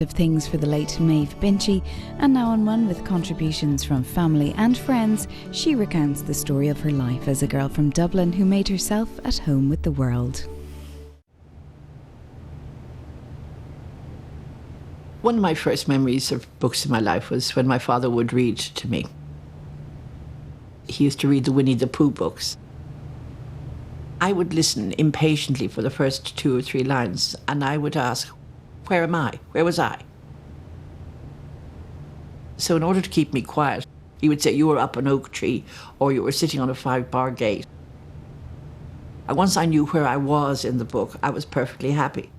Of things for the late Maeve Binchy, and now on one with contributions from family and friends, she recounts the story of her life as a girl from Dublin who made herself at home with the world. One of my first memories of books in my life was when my father would read to me. He used to read the Winnie the Pooh books. I would listen impatiently for the first 2 or 3 lines, and I would ask, where am I? Where was I? So in order to keep me quiet, he would say, you were up an oak tree, or you were sitting on a 5-bar gate. And once I knew where I was in the book, I was perfectly happy.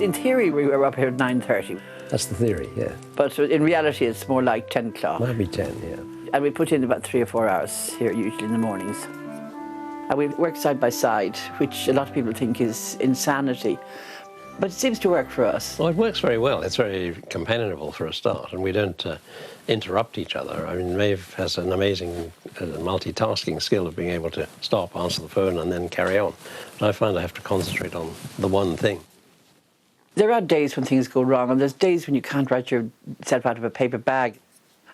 In theory, we were up here at 9:30. That's the theory, yeah. But in reality, it's more like 10 o'clock. Might be 10, yeah. And we put in about 3 or 4 hours here, usually in the mornings. And we work side by side, which a lot of people think is insanity. But it seems to work for us. Well, it works very well. It's very companionable for a start, and we don't interrupt each other. I mean, Maeve has an amazing multitasking skill of being able to stop, answer the phone, and then carry on. But I find I have to concentrate on the one thing. There are days when things go wrong, and there's days when you can't write yourself out of a paper bag.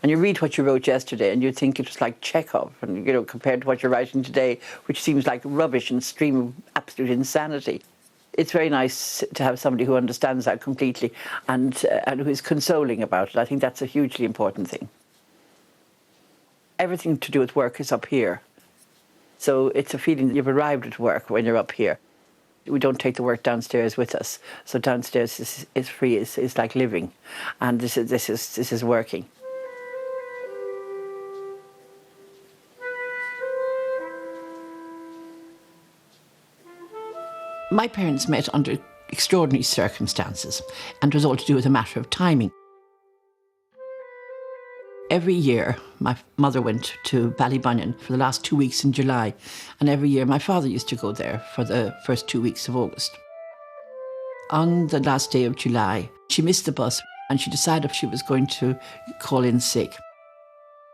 And you read what you wrote yesterday, and you think it was like Chekhov, and compared to what you're writing today, which seems like rubbish and stream of absolute insanity. It's very nice to have somebody who understands that completely and who is consoling about it. I think that's a hugely important thing. Everything to do with work is up here. So it's a feeling that you've arrived at work when you're up here. We don't take the work downstairs with us. So downstairs is free, it's like living. And this is working. My parents met under extraordinary circumstances, and it was all to do with a matter of timing. Every year, my mother went to Ballybunion for the last 2 weeks in July, and every year my father used to go there for the first 2 weeks of August. On the last day of July, she missed the bus, and she decided she was going to call in sick.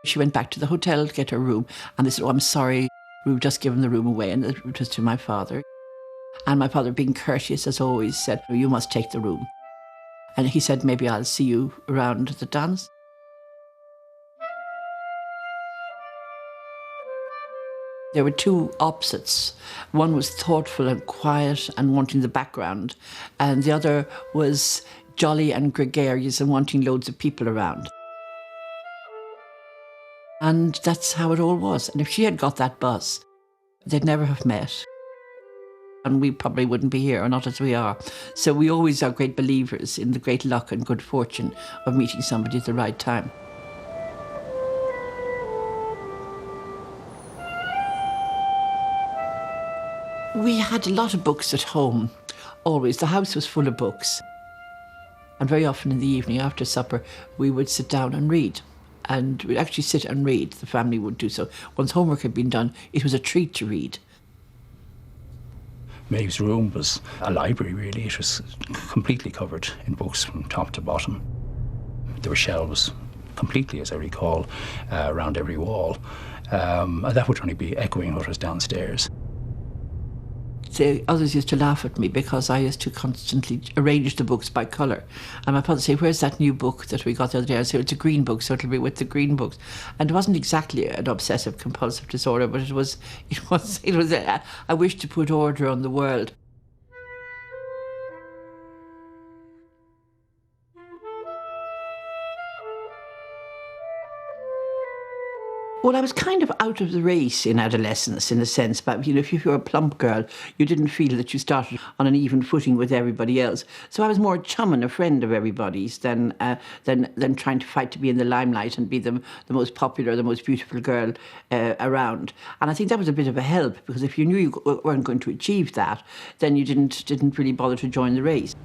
She went back to the hotel to get her room, and they said, oh, I'm sorry, we've just given the room away, and it was to my father. And my father, being courteous as always, said, oh, you must take the room. And he said, maybe I'll see you around the dance. There were 2 opposites. One was thoughtful and quiet and wanting the background, and the other was jolly and gregarious and wanting loads of people around. And that's how it all was. And if she had got that bus, they'd never have met. And we probably wouldn't be here, or not as we are. So we always are great believers in the great luck and good fortune of meeting somebody at the right time. We had a lot of books at home, always. The house was full of books. And very often in the evening after supper, we would sit down and read. And we'd actually sit and read. The family would do so. Once homework had been done, it was a treat to read. Maeve's room was a library, really. It was completely covered in books from top to bottom. There were shelves completely, as I recall, around every wall. That would only be echoing what was downstairs. The others used to laugh at me because I used to constantly arrange the books by colour. And my father would say, where's that new book that we got the other day? I'd say, it's a green book, so it'll be with the green books. And it wasn't exactly an obsessive compulsive disorder, but it was I wished to put order on the world. Well, I was kind of out of the race in adolescence, in a sense. But, if you were a plump girl, you didn't feel that you started on an even footing with everybody else. So I was more a chum and a friend of everybody's than trying to fight to be in the limelight and be the most popular, the most beautiful girl around. And I think that was a bit of a help, because if you knew you weren't going to achieve that, then you didn't really bother to join the race.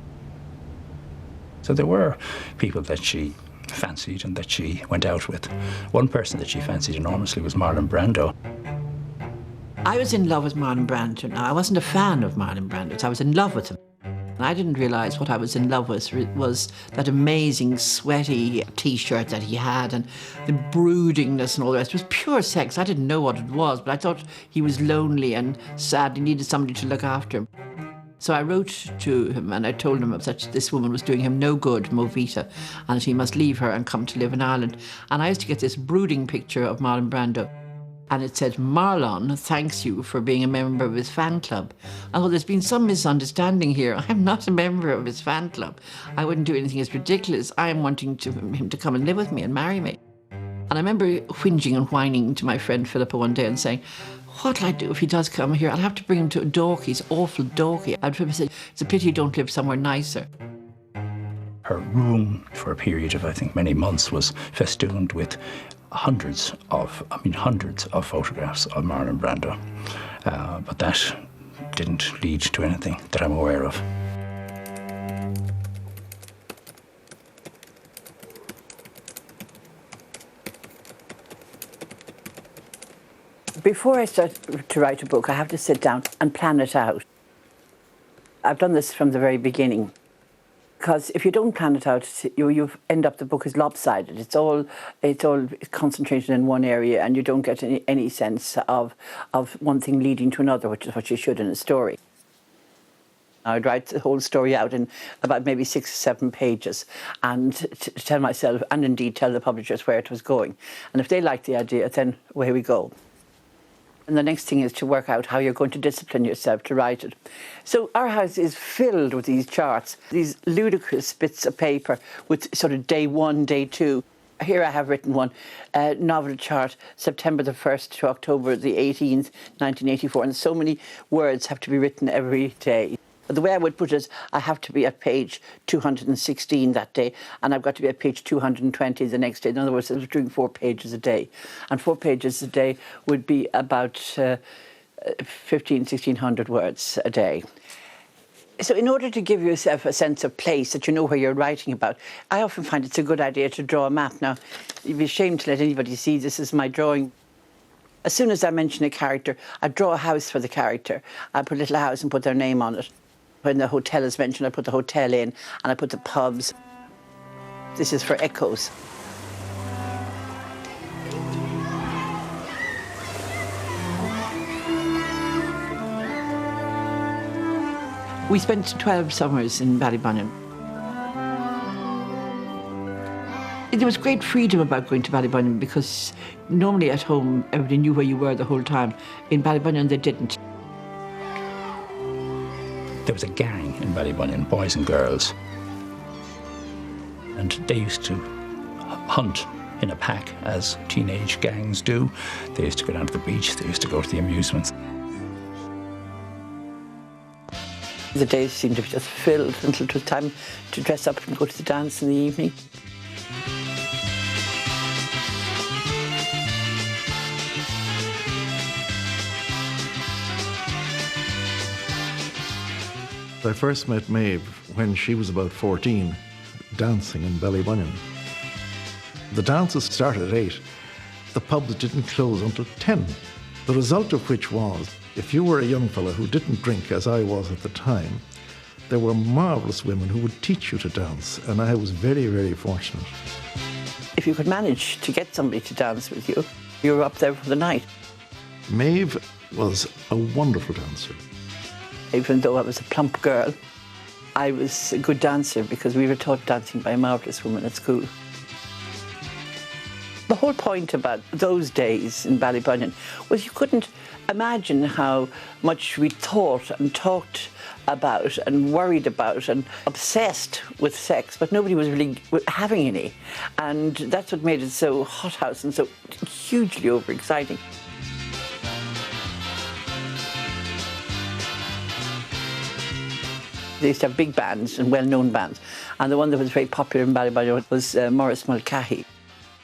So there were people that she fancied and that she went out with. One person that she fancied enormously was Marlon Brando. I was in love with Marlon Brando. Now, I wasn't a fan of Marlon Brando, I was in love with him. And I didn't realise what I was in love with was that amazing sweaty T-shirt that he had and the broodingness and all the rest. It was pure sex. I didn't know what it was, but I thought he was lonely and sad. He needed somebody to look after him. So I wrote to him and I told him that this woman was doing him no good, Movita, and that he must leave her and come to live in Ireland. And I used to get this brooding picture of Marlon Brando. And it said, "Marlon thanks you for being a member of his fan club." I thought, there's been some misunderstanding here. I'm not a member of his fan club. I wouldn't do anything as ridiculous. I am wanting him to come and live with me and marry me. And I remember whinging and whining to my friend Philippa one day and saying, what'll I do if he does come here? I'll have to bring him to a dorky. He's awful dorky. I'd say, it's a pity you don't live somewhere nicer. Her room for a period of, I think, many months was festooned with hundreds of photographs of Marlon Brando. But that didn't lead to anything that I'm aware of. Before I start to write a book, I have to sit down and plan it out. I've done this from the very beginning. Because if you don't plan it out, you end up, the book is lopsided. It's all concentrated in one area, and you don't get any sense of one thing leading to another, which is what you should in a story. I'd write the whole story out in about maybe 6 or 7 pages and tell myself, and indeed tell the publishers, where it was going. And if they liked the idea, then away we go. And the next thing is to work out how you're going to discipline yourself to write it. So our house is filled with these charts, these ludicrous bits of paper with sort of day 1, day 2. Here I have written one, novel chart, September the 1st to October the 18th, 1984. And so many words have to be written every day. The way I would put it is, I have to be at page 216 that day, and I've got to be at page 220 the next day. In other words, I was doing 4 pages a day. And 4 pages a day would be about 1,600 words a day. So in order to give yourself a sense of place, that you know where you're writing about, I often find it's a good idea to draw a map. Now, you'd be ashamed to let anybody see this is my drawing. As soon as I mention a character, I draw a house for the character. I put a little house and put their name on it. When the hotel is mentioned, I put the hotel in, and I put the pubs. This is for echoes. We spent 12 summers in Ballybunion. There was great freedom about going to Ballybunion, because normally at home everybody knew where you were the whole time. In Ballybunion they didn't. There was a gang in Ballybunion, boys and girls, and they used to hunt in a pack, as teenage gangs do. They used to go down to the beach, they used to go to the amusements. The days seemed to be just filled until it was time to dress up and go to the dance in the evening. I first met Maeve when she was about 14, dancing in Ballybunion. The dances started at 8. The pubs didn't close until 10. The result of which was, if you were a young fella who didn't drink, as I was at the time, there were marvellous women who would teach you to dance, and I was very, very fortunate. If you could manage to get somebody to dance with you, you were up there for the night. Maeve was a wonderful dancer. Even though I was a plump girl, I was a good dancer because we were taught dancing by a marvellous woman at school. The whole point about those days in Ballybunion was you couldn't imagine how much we thought and talked about and worried about and obsessed with sex, but nobody was really having any. And that's what made it so hothouse and so hugely overexciting. They used to have big bands and well-known bands. And the one that was very popular in Ballybunion was Maurice Mulcahy.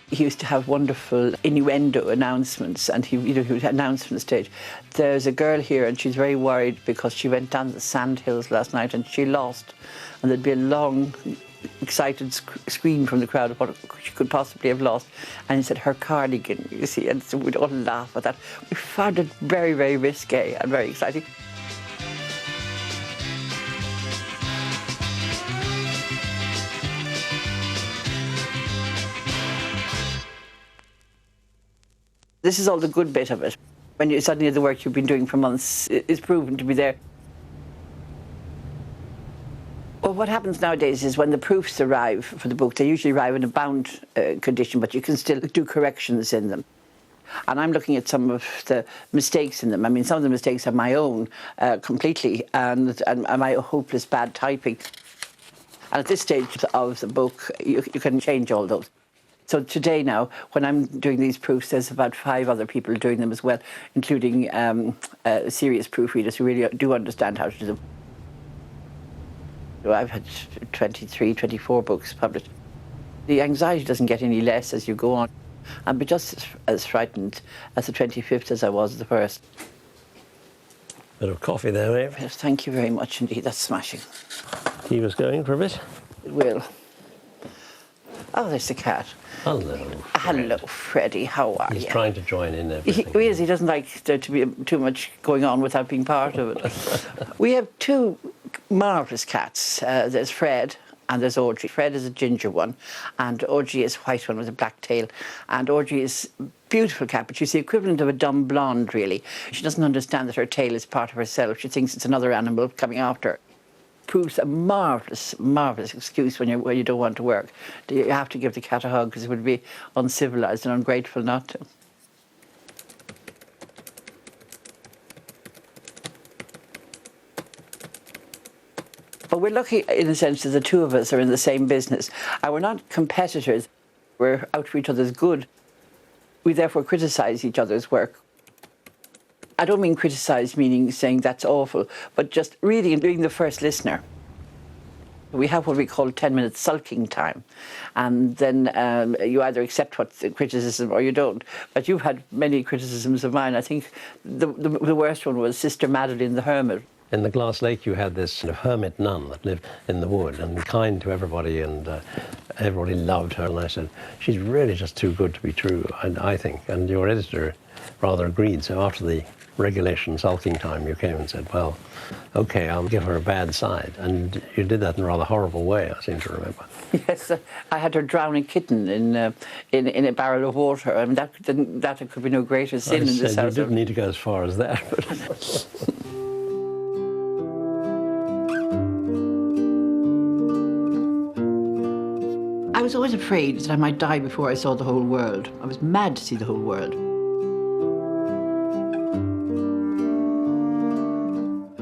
He used to have wonderful innuendo announcements, and he would announce from the stage, there's a girl here and she's very worried because she went down the sand hills last night and she lost. And there'd be a long, excited scream from the crowd of what she could possibly have lost. And he said, her cardigan, you see, and so we'd all laugh at that. We found it very, very risque and very exciting. This is all the good bit of it. When you suddenly the work you've been doing for months is proven to be there. Well, what happens nowadays is when the proofs arrive for the book, they usually arrive in a bound condition, but you can still do corrections in them. And I'm looking at some of the mistakes in them. I mean, some of the mistakes are my own completely, and my hopeless bad typing. And at this stage of the book, you can change all those. So today now, when I'm doing these proofs, there's about 5 other people doing them as well, including serious proofreaders who really do understand how to do them. So I've had 23, 24 books published. The anxiety doesn't get any less as you go on. I'm just as frightened as the 25th as I was the first. Bit of coffee there, Maeve. Yes, thank you very much indeed. That's smashing. He was going for a bit. It will. Oh, there's the cat. Hello, Fred. Hello, Freddie. How are you? He's trying to join in everything. He is. He doesn't like there to be too much going on without being part of it. We have 2 marvellous cats. There's Fred and there's Audrey. Fred is a ginger one, and Audrey is a white one with a black tail. And Audrey is a beautiful cat, but she's the equivalent of a dumb blonde, really. She doesn't understand that her tail is part of herself. She thinks it's another animal coming after her. Proves a marvellous, marvellous excuse when you don't want to work. You have to give the cat a hug because it would be uncivilised and ungrateful not to. But we're lucky in the sense that the 2 of us are in the same business. And we're not competitors. We're out for each other's good. We therefore criticise each other's work. I don't mean criticise meaning saying that's awful, but just reading and being the first listener. We have what we call 10-minute sulking time, and then you either accept what the criticism or you don't. But you've had many criticisms of mine. I think the worst one was Sister Madeline the Hermit. In the Glass Lake, you had this hermit nun that lived in the wood and kind to everybody, and everybody loved her. And I said, she's really just too good to be true, I think. And your editor rather agreed. So after the regulation sulking time, you came and said, well, OK, I'll give her a bad side. And you did that in a rather horrible way, I seem to remember. Yes, I had her drown a kitten in a barrel of water. I mean, that could be no greater sin in this house. You didn't need to go as far as that. But I was always afraid that I might die before I saw the whole world. I was mad to see the whole world.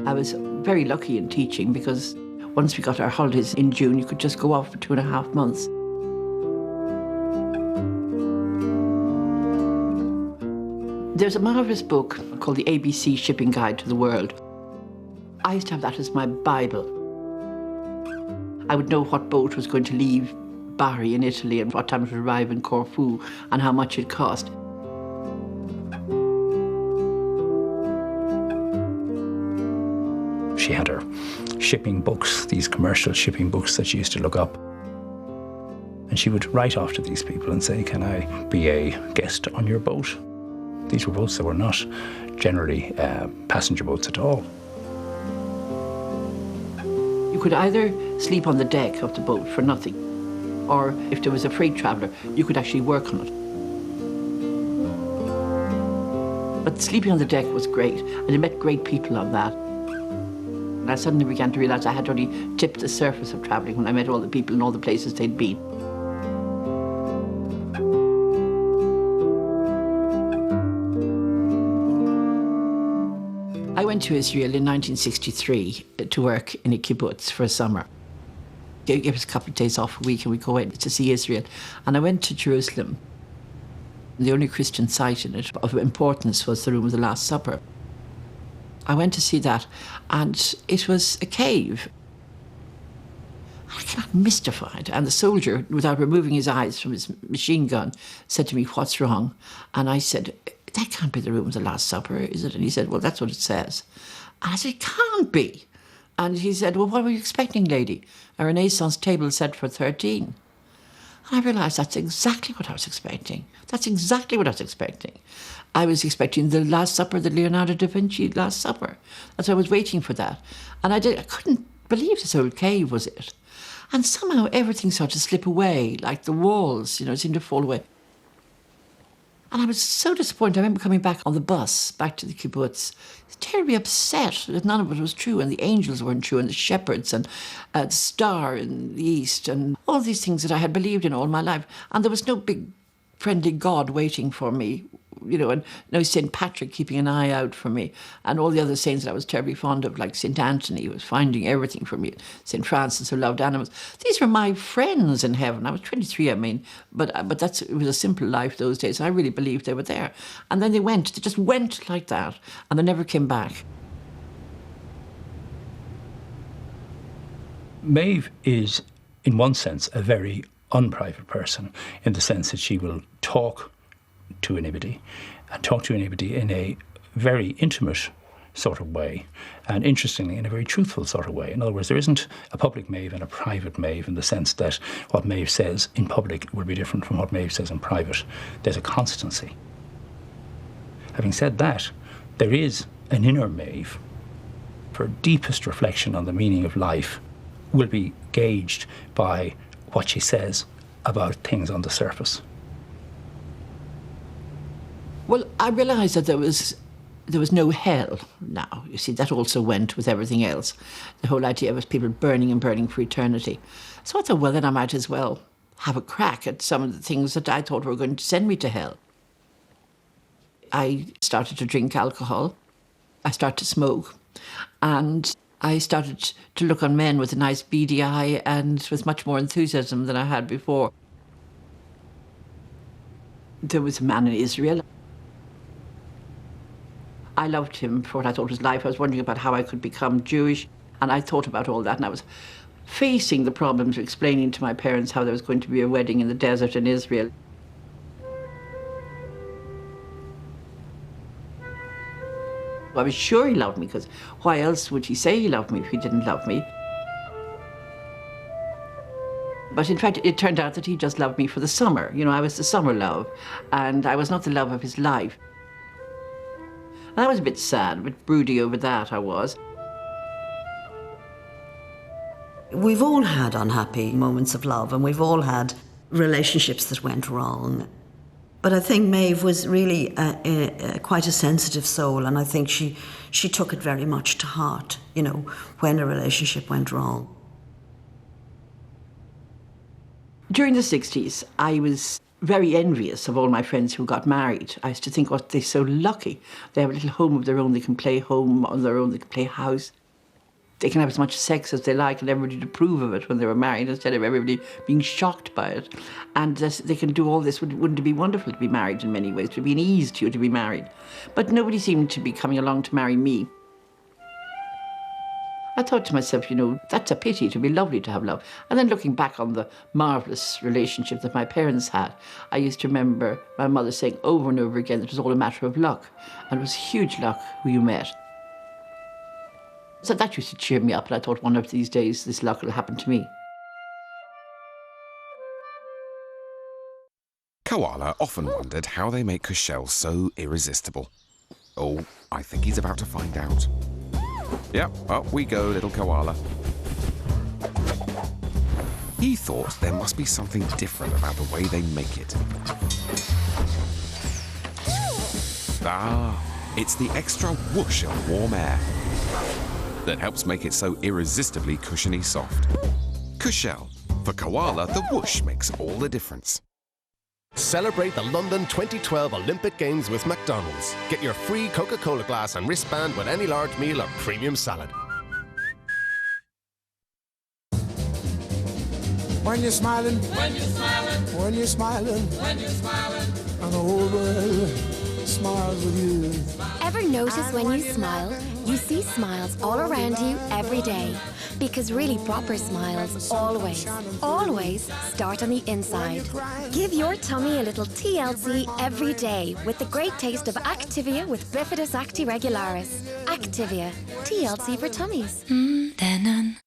I was very lucky in teaching because once we got our holidays in June, you could just go off for 2.5 months. There's a marvellous book called The ABC Shipping Guide to the World. I used to have that as my Bible. I would know what boat was going to leave Bari in Italy and what time it would arrive in Corfu and how much it cost. She had her shipping books, these commercial shipping books that she used to look up. And she would write off to these people and say, can I be a guest on your boat? These were boats that were not generally passenger boats at all. You could either sleep on the deck of the boat for nothing, or if there was a freight traveller, you could actually work on it. But sleeping on the deck was great, and I met great people on that. And I suddenly began to realise I had only tipped the surface of travelling when I met all the people in all the places they'd been. I went went to Israel in 1963 to work in a kibbutz for a summer. They gave us a couple of days off a week and we'd go in to see Israel. And I went to Jerusalem. The only Christian site in it of importance was the Room of the Last Supper. I went to see that, and it was a cave. I got mystified. And the soldier, without removing his eyes from his machine gun, said to me, "What's wrong?" And I said, "That can't be the Room of the Last Supper, is it?" And he said, "Well, that's what it says." And I said, "It can't be." And he said, "Well, what were you expecting, lady? A Renaissance table set for 13. And I realised that's exactly what I was expecting. That's exactly what I was expecting. I was expecting the Last Supper, the Leonardo da Vinci Last Supper. That's why I was waiting for that. And I couldn't believe this old cave was it. And somehow everything started to slip away, like the walls, seemed to fall away. And I was so disappointed. I remember coming back on the bus, back to the kibbutz, terribly upset that none of it was true, and the angels weren't true, and the shepherds, and the star in the east, and all these things that I had believed in all my life. And there was no big friendly God waiting for me, and no St. Patrick keeping an eye out for me, and all the other saints that I was terribly fond of, like St. Anthony, who was finding everything for me, St. Francis, who loved animals. These were my friends in heaven. I was 23, but it was a simple life those days. I really believed they were there. And then they just went like that, and they never came back. Maeve is, in one sense, a very unprivate person, in the sense that she will talk to anybody, and talk to anybody in a very intimate sort of way, and interestingly, in a very truthful sort of way. In other words, there isn't a public Maeve and a private Maeve, in the sense that what Maeve says in public will be different from what Maeve says in private. There's a constancy. Having said that, there is an inner Maeve. Her deepest reflection on the meaning of life will be gauged by what she says about things on the surface. Well, I realised that there was no hell now. You see, that also went with everything else. The whole idea was people burning and burning for eternity. So I thought, well, then I might as well have a crack at some of the things that I thought were going to send me to hell. I started to drink alcohol. I started to smoke. And I started to look on men with a nice beady eye and with much more enthusiasm than I had before. There was a man in Israel. I loved him for what I thought was life. I was wondering about how I could become Jewish, and I thought about all that, and I was facing the problems of explaining to my parents how there was going to be a wedding in the desert in Israel. I was sure he loved me, because why else would he say he loved me if he didn't love me? But in fact, it turned out that he just loved me for the summer. I was the summer love, and I was not the love of his life. And I was a bit sad, a bit broody over that, I was. We've all had unhappy moments of love, and we've all had relationships that went wrong. But I think Maeve was really quite a sensitive soul, and I think she took it very much to heart, when a relationship went wrong. During the 60s, I was very envious of all my friends who got married. I used to think, they're so lucky. They have a little home of their own. They can play home on their own. They can play house. They can have as much sex as they like and everybody to approve of it when they were married, instead of everybody being shocked by it. And they can do all this. Wouldn't it be wonderful to be married in many ways? It would be an ease to you to be married. But nobody seemed to be coming along to marry me. I thought to myself, that's a pity. It would be lovely to have love. And then looking back on the marvellous relationship that my parents had, I used to remember my mother saying over and over again that it was all a matter of luck. And it was huge luck who you met. So that used to cheer me up, and I thought one of these days this luck will happen to me. Koala often wondered how they make Kushel so irresistible. Oh, I think he's about to find out. Yep, up we go, little koala. He thought there must be something different about the way they make it. Ah, it's the extra whoosh of warm air that helps make it so irresistibly cushiony soft. Kushel. For koala, the whoosh makes all the difference. Celebrate the London 2012 Olympic Games with McDonald's. Get your free Coca-Cola glass and wristband with any large meal or premium salad. When you're smiling, when you're smiling, when you're smiling, when you're smiling, and the whole world smiles with you. Ever notice when you smile, you see smiles all around you every day? Because really proper smiles always start on the inside. Give your tummy a little TLC every day with the great taste of Activia with Bifidus actiregularis. Activia, TLC for tummies. Then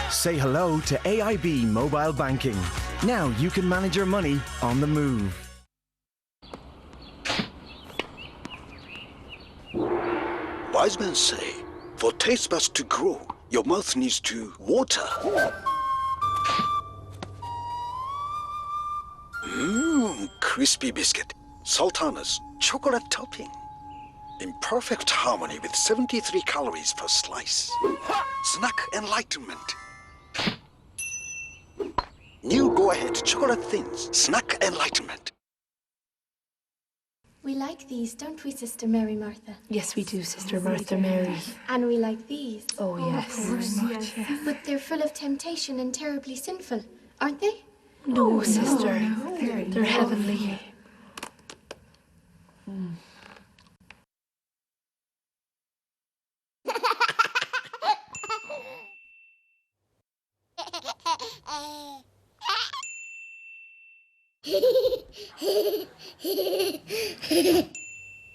Say hello to AIB Mobile Banking. Now you can manage your money on the move. Wise men say, for taste buds to grow, your mouth needs to water. Crispy biscuit, sultanas, chocolate topping. In perfect harmony with 73 calories per slice. Snack enlightenment. New go-ahead chocolate thins, snack enlightenment. we like these, don't we, Sister Mary Martha? Yes, we do, Sister Martha Mary. And we like these. Oh, yes. Of course, very much, yes. But they're full of temptation and terribly sinful, aren't they? No, Sister. No. They're heavenly.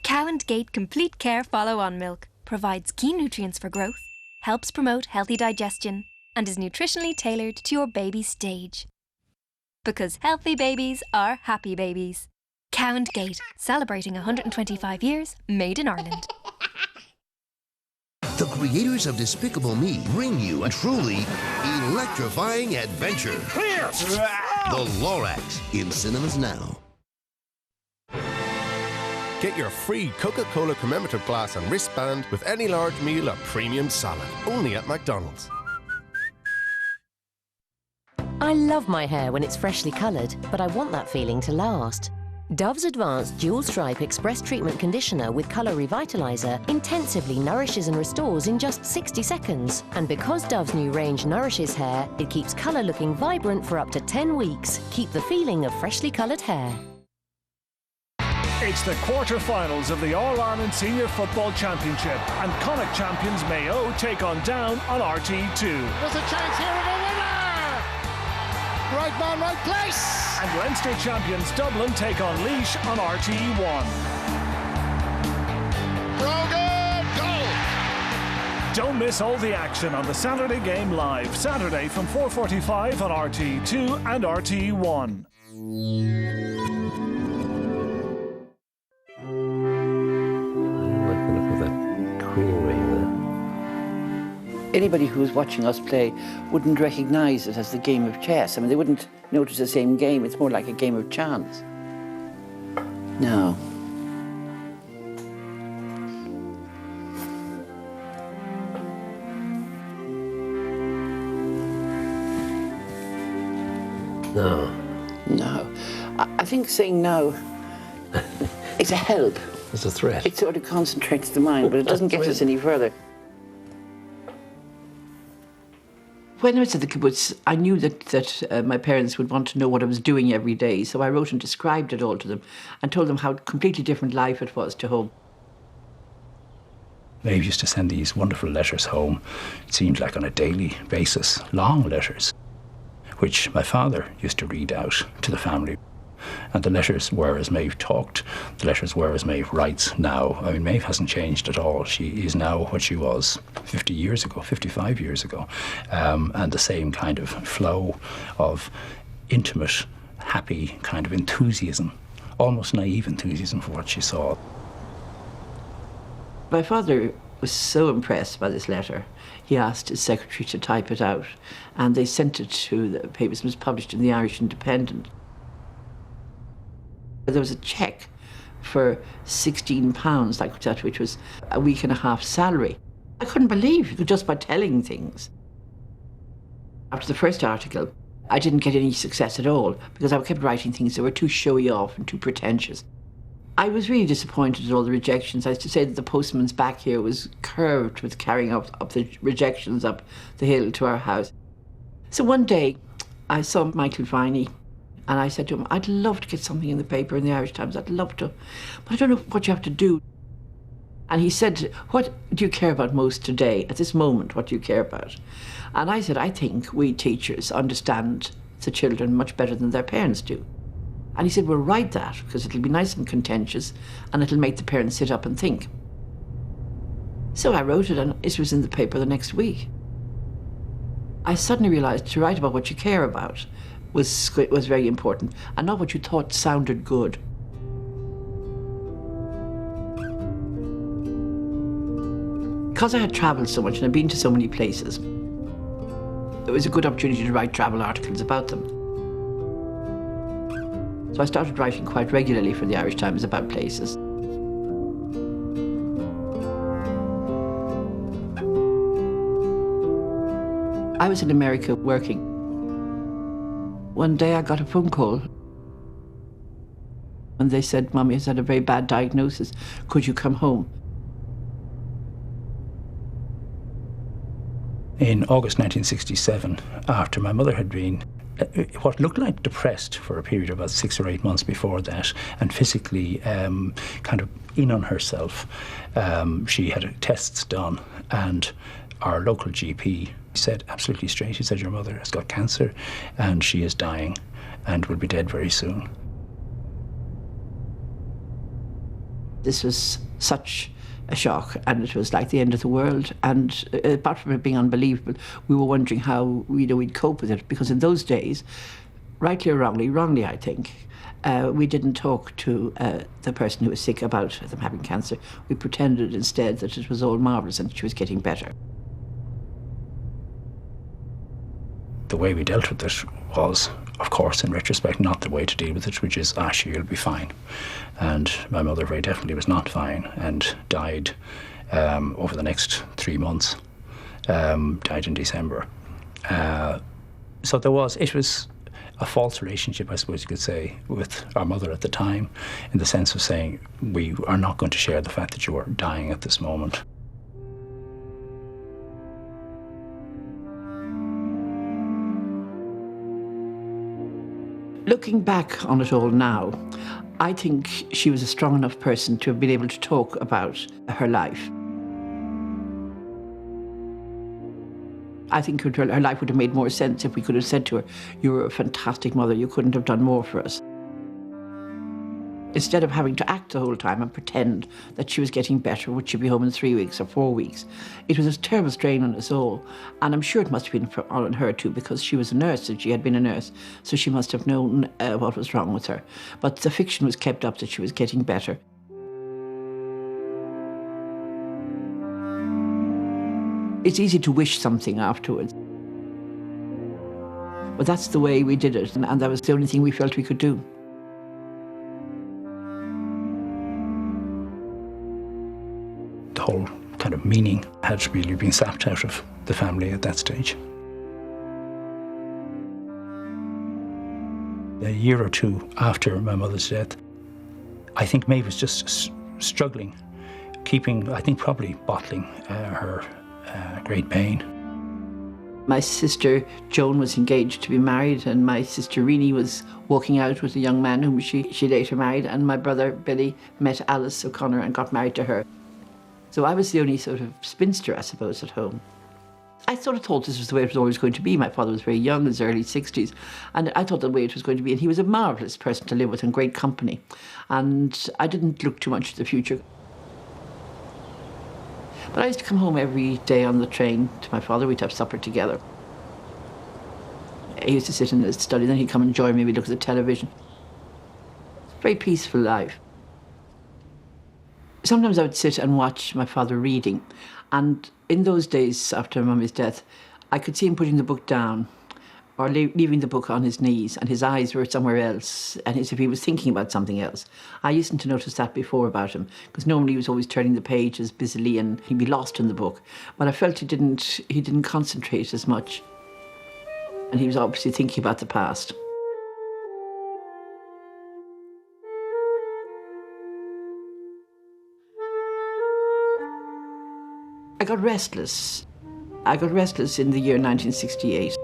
Cow and Gate Complete Care Follow-On Milk provides key nutrients for growth, helps promote healthy digestion, and is nutritionally tailored to your baby's stage. Because healthy babies are happy babies. Cow and Gate, celebrating 125 years, made in Ireland. The creators of Despicable Me bring you a truly electrifying adventure. Clear! The Lorax, in cinemas now. Get your free Coca-Cola commemorative glass and wristband with any large meal or premium salad. Only at McDonald's. I love my hair when it's freshly coloured, but I want that feeling to last. Dove's Advanced Dual Stripe Express Treatment Conditioner with Colour Revitaliser intensively nourishes and restores in just 60 seconds. And because Dove's new range nourishes hair, it keeps colour looking vibrant for up to 10 weeks. Keep the feeling of freshly coloured hair. It's the quarter-finals of the All-Ireland Senior Football Championship, and Connacht champions Mayo take on Down on RTE2. There's a chance here of a winner! Right man, right place! And Leinster champions Dublin take on Laois on RTE1. Brogan, goal! Don't miss all the action on the Saturday Game Live, Saturday from 4:45 on RTE2 and RTE1. Anybody who's watching us play wouldn't recognise it as the game of chess. I mean, they wouldn't notice the same game. It's more like a game of chance. No. No. No. I think saying no is a help. It's a threat. It sort of concentrates the mind, but it doesn't get us any further. When I was at the kibbutz, I knew that my parents would want to know what I was doing every day, so I wrote and described it all to them and told them how completely different life it was to home. Maeve used to send these wonderful letters home, it seemed like on a daily basis, long letters, which my father used to read out to the family. And the letters were as Maeve talked, the letters were as Maeve writes now. I mean, Maeve hasn't changed at all. She is now what she was 50 years ago, 55 years ago. And the same kind of flow of intimate, happy kind of enthusiasm, almost naive enthusiasm for what she saw. My father was so impressed by this letter, he asked his secretary to type it out, and they sent it to the papers. It was published in the Irish Independent. There was a cheque for £16, like that, which was a week and a half salary. I couldn't believe it just by telling things. After the first article, I didn't get any success at all because I kept writing things that were too showy off and too pretentious. I was really disappointed at all the rejections. I used to say that the postman's back here was curved with carrying up the rejections up the hill to our house. So one day I saw Michael Viney and I said to him, I'd love to get something in the paper, in the Irish Times, I'd love to, but I don't know what you have to do. And he said, what do you care about most today, at this moment, what do you care about? And I said, I think we teachers understand the children much better than their parents do. And he said, well, write that, because it'll be nice and contentious, and it'll make the parents sit up and think. So I wrote it, and it was in the paper the next week. I suddenly realised to write about what you care about was very important, and not what you thought sounded good. Because I had travelled so much and I'd been to so many places, it was a good opportunity to write travel articles about them. So I started writing quite regularly for the Irish Times about places. I was in America working. One day I got a phone call and they said, Mummy has had a very bad diagnosis. Could you come home? In August 1967, after my mother had been what looked like depressed for a period of about 6 or 8 months before that, and physically kind of in on herself. She had tests done, and our local GP said absolutely straight, he said, your mother has got cancer and she is dying and will be dead very soon. This was such a shock, and it was like the end of the world, and apart from it being unbelievable, we were wondering how we'd cope with it, because in those days, rightly or wrongly I think, we didn't talk to the person who was sick about them having cancer. We pretended instead that it was all marvellous and she was getting better. The way we dealt with it was, of course, in retrospect, not the way to deal with it, which is, you'll be fine. And my mother very definitely was not fine and died over the next 3 months, died in December. So it was a false relationship, I suppose you could say, with our mother at the time, in the sense of saying, we are not going to share the fact that you are dying at this moment. Looking back on it all now, I think she was a strong enough person to have been able to talk about her life. I think her life would have made more sense if we could have said to her, you were a fantastic mother, you couldn't have done more for us. Instead of having to act the whole time and pretend that she was getting better, would she be home in 3 weeks or 4 weeks? It was a terrible strain on us all. And I'm sure it must have been on her too, because she was a nurse and she had been a nurse, so she must have known what was wrong with her. But the fiction was kept up that she was getting better. It's easy to wish something afterwards. But that's the way we did it, and that was the only thing we felt we could do. The whole kind of meaning had really been sapped out of the family at that stage. A year or two after my mother's death, I think Maeve was just struggling, probably bottling her great pain. My sister Joan was engaged to be married, and my sister Renee was walking out with a young man whom she later married, and my brother Billy met Alice O'Connor and got married to her. So I was the only sort of spinster, I suppose, at home. I sort of thought this was the way it was always going to be. My father was very young, in his early 60s, and I thought the way it was going to be. And he was a marvellous person to live with and great company. And I didn't look too much to the future. But I used to come home every day on the train to my father. We'd have supper together. He used to sit in his study, then he'd come and join me. We'd look at the television. Very peaceful life. Sometimes I would sit and watch my father reading. And in those days after Mummy's death, I could see him putting the book down or leaving the book on his knees, and his eyes were somewhere else, and as if he was thinking about something else. I used to notice that before about him, because normally he was always turning the pages busily and he'd be lost in the book. But I felt he didn't concentrate as much. And he was obviously thinking about the past. I got restless. I got restless in the year 1968.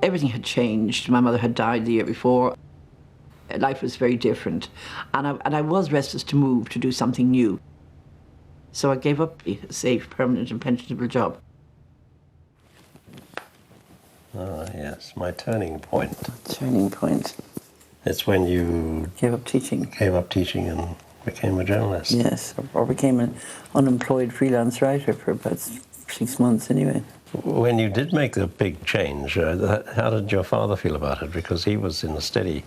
Everything had changed. My mother had died the year before. Life was very different. And I was restless to move, to do something new. So I gave up a safe, permanent and pensionable job. Ah, yes, my turning point. Turning point. It's when you... Gave up teaching. Gave up teaching and became a journalist. Yes, or became an unemployed freelance writer for about 6 months anyway. When you did make the big change, how did your father feel about it? Because he was in a steady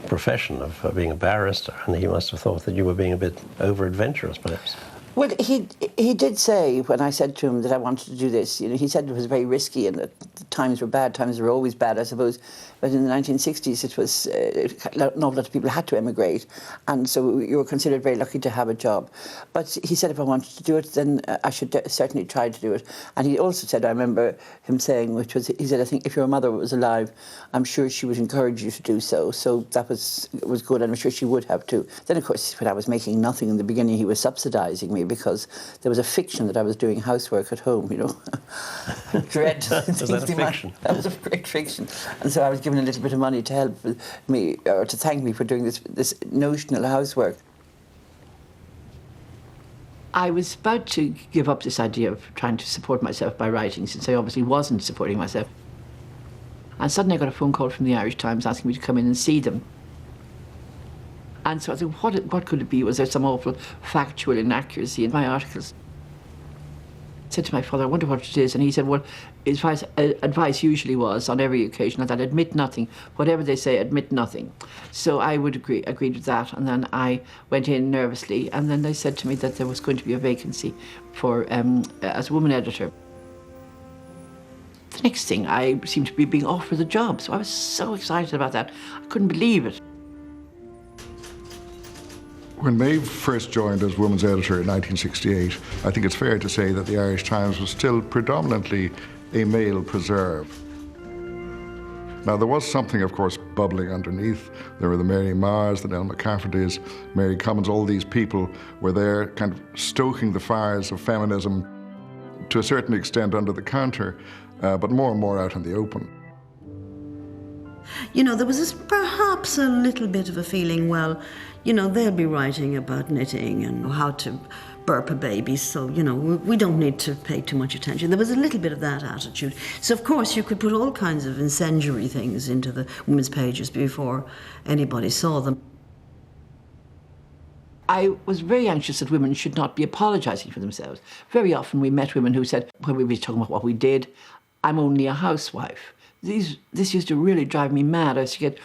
profession of being a barrister, and he must have thought that you were being a bit over-adventurous, perhaps. Well, he did say, when I said to him that I wanted to do this, you know, he said it was very risky and that the times were bad. Times were always bad, I suppose. But in the 1960s, it was an awful lot of people had to emigrate, and so you were considered very lucky to have a job. But he said if I wanted to do it, then I should certainly try to do it. And he also said, I remember him saying, which was, he said, I think if your mother was alive, I'm sure she would encourage you to do so. So that was good, and I'm sure she would have too. Then, of course, when I was making nothing in the beginning, he was subsidising me, because there was a fiction that I was doing housework at home, you know. Dread. Was that a fiction? That was a great fiction. And so I was given a little bit of money to help me, or to thank me for doing this notional housework. I was about to give up this idea of trying to support myself by writing, since I obviously wasn't supporting myself. And suddenly I got a phone call from the Irish Times asking me to come in and see them. And so I thought, what could it be? Was there some awful factual inaccuracy in my articles? I said to my father, I wonder what it is. And he said, well, his advice usually was, on every occasion, that admit nothing. Whatever they say, admit nothing. So I agreed with that. And then I went in nervously. And then they said to me that there was going to be a vacancy for as a woman editor. The next thing, I seemed to be being offered the job. So I was so excited about that. I couldn't believe it. When Maeve first joined as women's editor in 1968, I think it's fair to say that the Irish Times was still predominantly a male preserve. Now, there was something, of course, bubbling underneath. There were the Mary Marrs, the Nell McCaffertys, Mary Cummins, all these people were there kind of stoking the fires of feminism to a certain extent under the counter, but more and more out in the open. You know, there was perhaps a little bit of a feeling, well, you know, they'll be writing about knitting and how to burp a baby, so, you know, we don't need to pay too much attention. There was a little bit of that attitude. So, of course, you could put all kinds of incendiary things into the women's pages before anybody saw them. I was very anxious that women should not be apologising for themselves. Very often we met women who said, when we were talking about what we did, I'm only a housewife. This used to really drive me mad. I used to get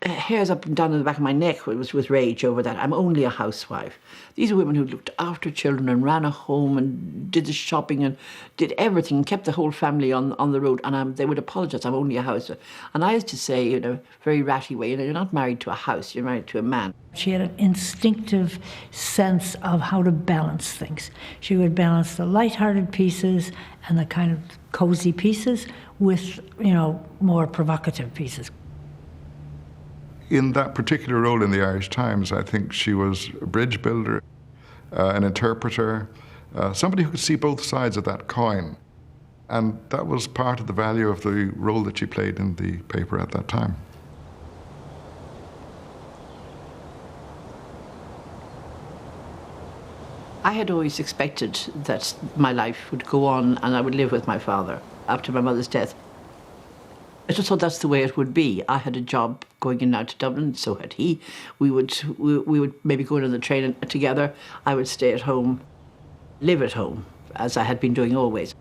hairs up and down in the back of my neck with rage over that. I'm only a housewife. These are women who looked after children and ran a home and did the shopping and did everything and kept the whole family on the road. And they would apologise, I'm only a housewife. And I used to say, in a very ratty way, you know, you're not married to a house, you're married to a man. She had an instinctive sense of how to balance things. She would balance the light-hearted pieces and the kind of cozy pieces with, you know, more provocative pieces. In that particular role in the Irish Times, I think she was a bridge builder, an interpreter, somebody who could see both sides of that coin. And that was part of the value of the role that she played in the paper at that time. I had always expected that my life would go on and I would live with my father after my mother's death. I just thought that's the way it would be. I had a job going in and out to Dublin, so had he. We would maybe go on the train together. I would stay at home, live at home, as I had been doing always.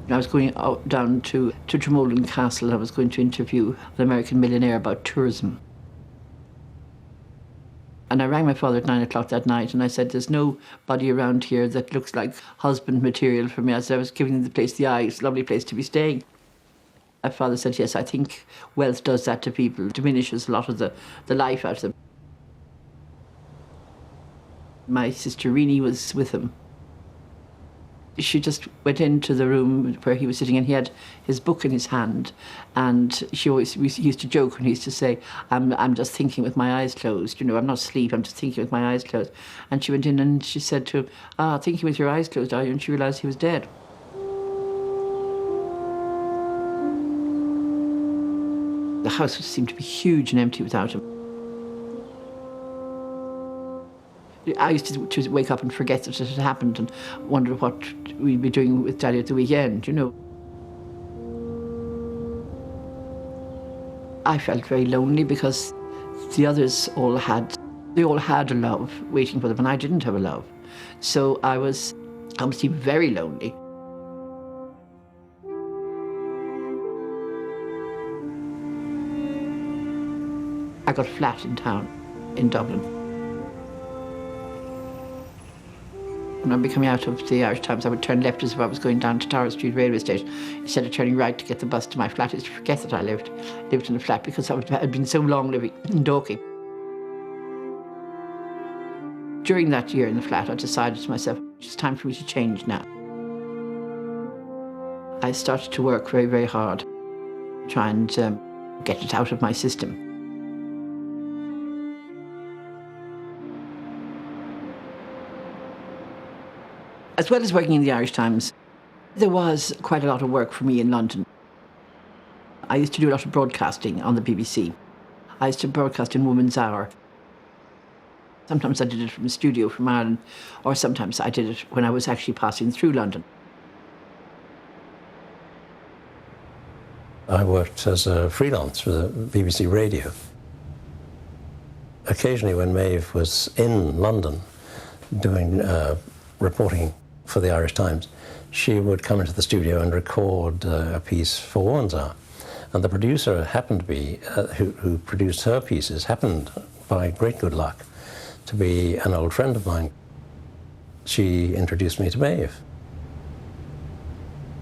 I was going down to Tremolin Castle and I was going to interview an American millionaire about tourism. And I rang my father at 9 o'clock that night and I said, there's nobody around here that looks like husband material for me. I said, I was giving the place the eye. It's a lovely place to be staying. My father said, yes, I think wealth does that to people. It diminishes a lot of the life out of them. My sister Rini was with him. She just went into the room where he was sitting and he had his book in his hand, and we used to joke and he used to say, I'm just thinking with my eyes closed, you know, I'm not asleep, I'm just thinking with my eyes closed. And she went in and she said to him, thinking with your eyes closed, are you? And she realised he was dead. The house seemed to be huge and empty without him. I used to wake up and forget that it had happened and wonder what we'd be doing with Daddy at the weekend, you know. I felt very lonely because the others all had a love waiting for them and I didn't have a love. So I was obviously very lonely. I got a flat in town, in Dublin. When I'd be coming out of the Irish Times, I would turn left as if I was going down to Tower Street railway station, instead of turning right to get the bus to my flat. I used to forget that I lived in a flat because I'd been so long living in Dorking. During that year in the flat, I decided to myself, it's time for me to change now. I started to work very, very hard, try and get it out of my system. As well as working in the Irish Times, there was quite a lot of work for me in London. I used to do a lot of broadcasting on the BBC. I used to broadcast in Woman's Hour. Sometimes I did it from a studio from Ireland, or sometimes I did it when I was actually passing through London. I worked as a freelance for the BBC Radio. Occasionally when Maeve was in London doing reporting for the Irish Times, she would come into the studio and record a piece for Woman's Hour. And the producer happened to be, who produced her pieces, happened, by great good luck, to be an old friend of mine. She introduced me to Maeve.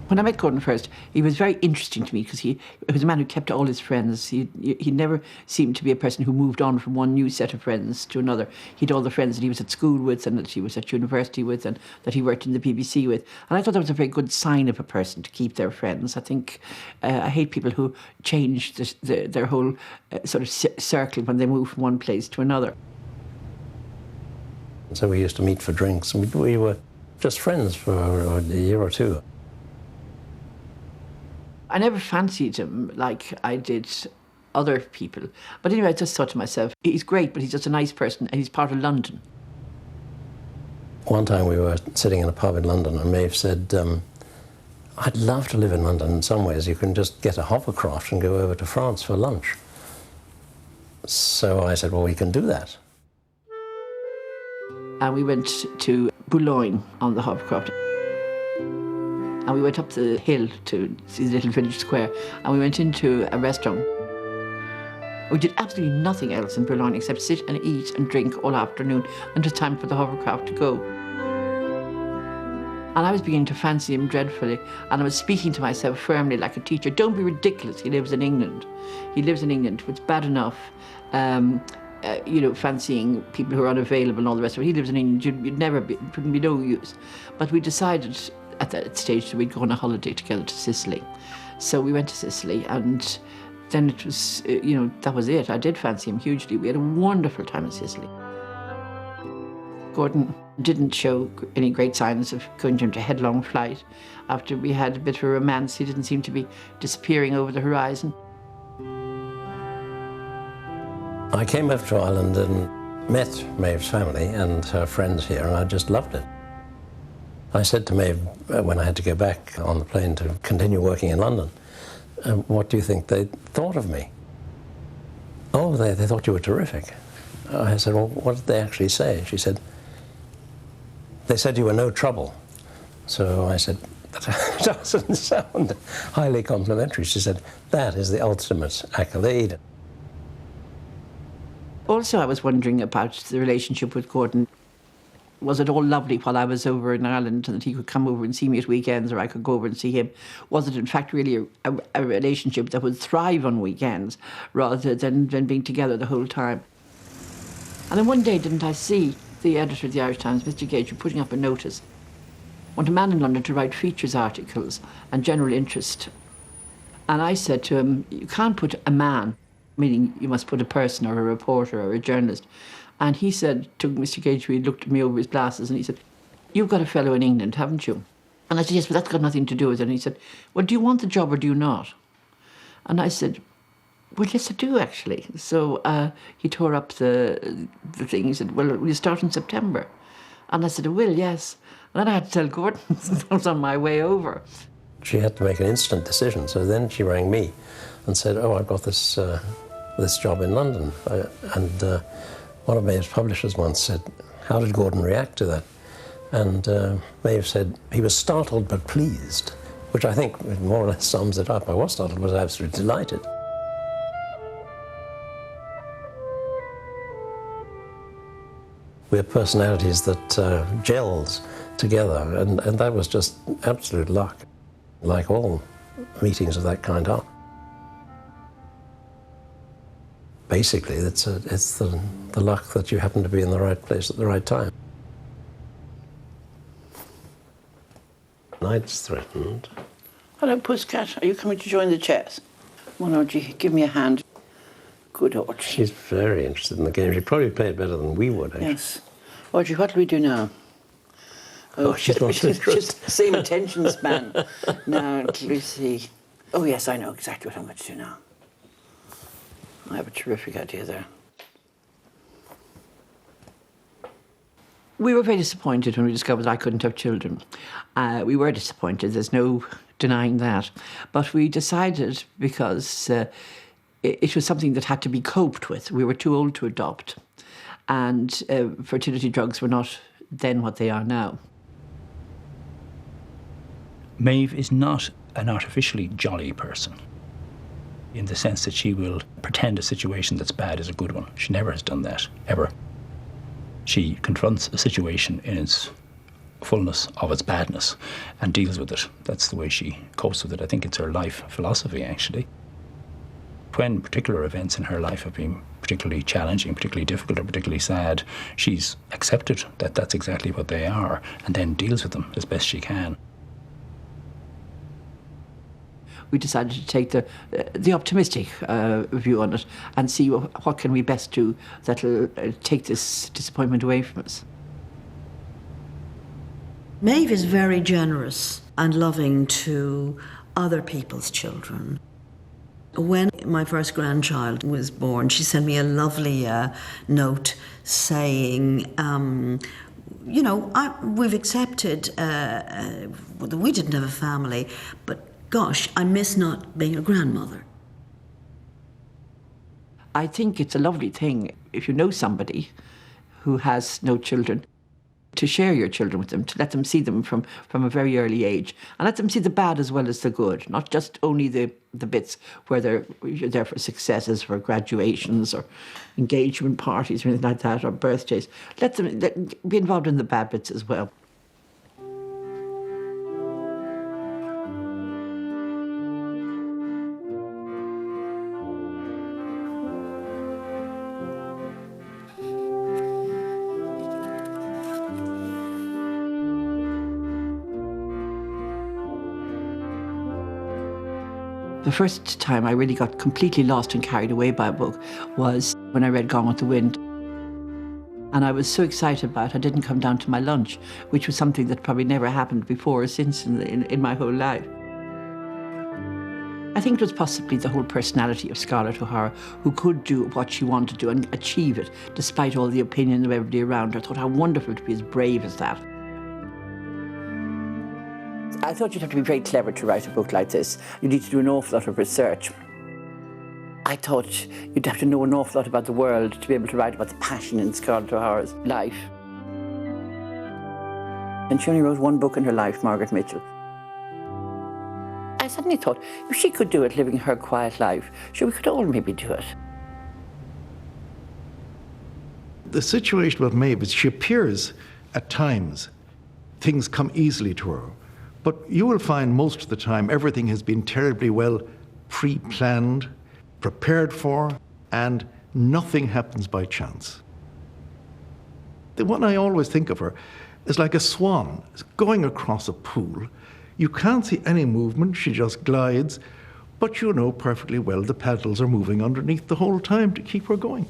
When I met Gordon first, he was very interesting to me because he was a man who kept all his friends. He never seemed to be a person who moved on from one new set of friends to another. He had all the friends that he was at school with and that he was at university with and that he worked in the BBC with. And I thought that was a very good sign of a person to keep their friends. I think I hate people who change their whole sort of circle when they move from one place to another. So we used to meet for drinks and we were just friends for a year or two. I never fancied him like I did other people. But anyway, I just thought to myself, he's great, but he's just a nice person and he's part of London. One time we were sitting in a pub in London and Maeve said, I'd love to live in London in some ways. You can just get a hovercraft and go over to France for lunch. So I said, well, we can do that. And we went to Boulogne on the hovercraft. And we went up the hill to see the little village square, and we went into a restaurant. We did absolutely nothing else in Boulogne except sit and eat and drink all afternoon, and it was time for the hovercraft to go. And I was beginning to fancy him dreadfully, and I was speaking to myself firmly like a teacher, don't be ridiculous, he lives in England. He lives in England, it's bad enough, you know, fancying people who are unavailable and all the rest of it. He lives in England, you'd never be, it wouldn't be no use. But we decided at that stage that we'd go on a holiday together to Sicily. So we went to Sicily, and then it was, you know, that was it. I did fancy him hugely. We had a wonderful time in Sicily. Gordon didn't show any great signs of going into headlong flight. After we had a bit of a romance, he didn't seem to be disappearing over the horizon. I came over to Ireland in met Maeve's family and her friends here, and I just loved it. I said to Maeve when I had to go back on the plane to continue working in London, what do you think they thought of me? Oh, they thought you were terrific. I said, well, what did they actually say? She said, they said you were no trouble. So I said, that doesn't sound highly complimentary. She said, that is the ultimate accolade. Also, I was wondering about the relationship with Gordon. Was it all lovely while I was over in Ireland and that he could come over and see me at weekends or I could go over and see him? Was it in fact really a relationship that would thrive on weekends rather than being together the whole time? And then one day didn't I see the editor of the Irish Times, Mr. Gage, putting up a notice. Want a man in London to write features articles and general interest. And I said to him, you can't put a man, meaning you must put a person or a reporter or a journalist. And he said to Mr. Gage, he looked at me over his glasses and he said, you've got a fellow in England, haven't you? And I said, yes, but that's got nothing to do with it. And he said, well, do you want the job or do you not? And I said, well, yes, I do, actually. So he tore up the thing. He said, well, will you start in September? And I said, I will, yes. And then I had to tell Gordon I was on my way over. She had to make an instant decision, so then she rang me and said, oh, I've got this job in London. And one of Maeve's publishers once said, how did Gordon react to that? And Maeve said, he was startled but pleased, which I think more or less sums it up. I was startled, but absolutely delighted. We have personalities that gels together, and that was just absolute luck, like all meetings of that kind are. Basically, it's the luck that you happen to be in the right place at the right time. Night's threatened. Hello, Pussycat. Are you coming to join the chess? Why don't you give me a hand? Good Audrey. She's very interested in the game. She'd probably play it better than we would, actually. Yes. Audrey, what do we do now? Oh, she's not just the same attention span. Now, let me see. Oh, yes, I know exactly what I'm going to do now. I have a terrific idea there. We were very disappointed when we discovered I couldn't have children. We were disappointed, there's no denying that. But we decided, because it was something that had to be coped with. We were too old to adopt. And fertility drugs were not then what they are now. Maeve is not an artificially jolly person, in the sense that she will pretend a situation that's bad is a good one. She never has done that, ever. She confronts a situation in its fullness of its badness and deals with it. That's the way she copes with it. I think it's her life philosophy, actually. When particular events in her life have been particularly challenging, particularly difficult, or particularly sad, she's accepted that that's exactly what they are and then deals with them as best she can. We decided to take the optimistic view on it and see what can we best do that'll take this disappointment away from us. Maeve is very generous and loving to other people's children. When my first grandchild was born, she sent me a lovely note saying, you know, we've accepted, we didn't have a family, but gosh, I miss not being a grandmother. I think it's a lovely thing if you know somebody who has no children, to share your children with them, to let them see them from a very early age, and let them see the bad as well as the good, not just only the bits where you're there for successes, for graduations or engagement parties or anything like that, or birthdays. Let them be involved in the bad bits as well. The first time I really got completely lost and carried away by a book was when I read Gone with the Wind. And I was so excited about it, I didn't come down to my lunch, which was something that probably never happened before or since in my whole life. I think it was possibly the whole personality of Scarlett O'Hara, who could do what she wanted to do and achieve it, despite all the opinion of everybody around her. I thought how wonderful to be as brave as that. I thought you'd have to be very clever to write a book like this. You need to do an awful lot of research. I thought you'd have to know an awful lot about the world to be able to write about the passion in Scarlett O'Hara's life. And she only wrote one book in her life, Margaret Mitchell. I suddenly thought, if she could do it living her quiet life, sure, we could all maybe do it. The situation with Maeve is she appears at times, things come easily to her, but you will find most of the time everything has been terribly well pre-planned, prepared for, and nothing happens by chance. The one I always think of her is like a swan going across a pool. You can't see any movement, she just glides, but you know perfectly well the paddles are moving underneath the whole time to keep her going.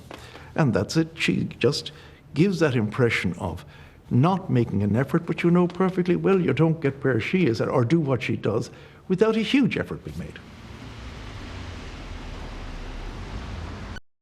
And that's it, she just gives that impression of not making an effort, but you know perfectly well you don't get where she is or do what she does without a huge effort being made.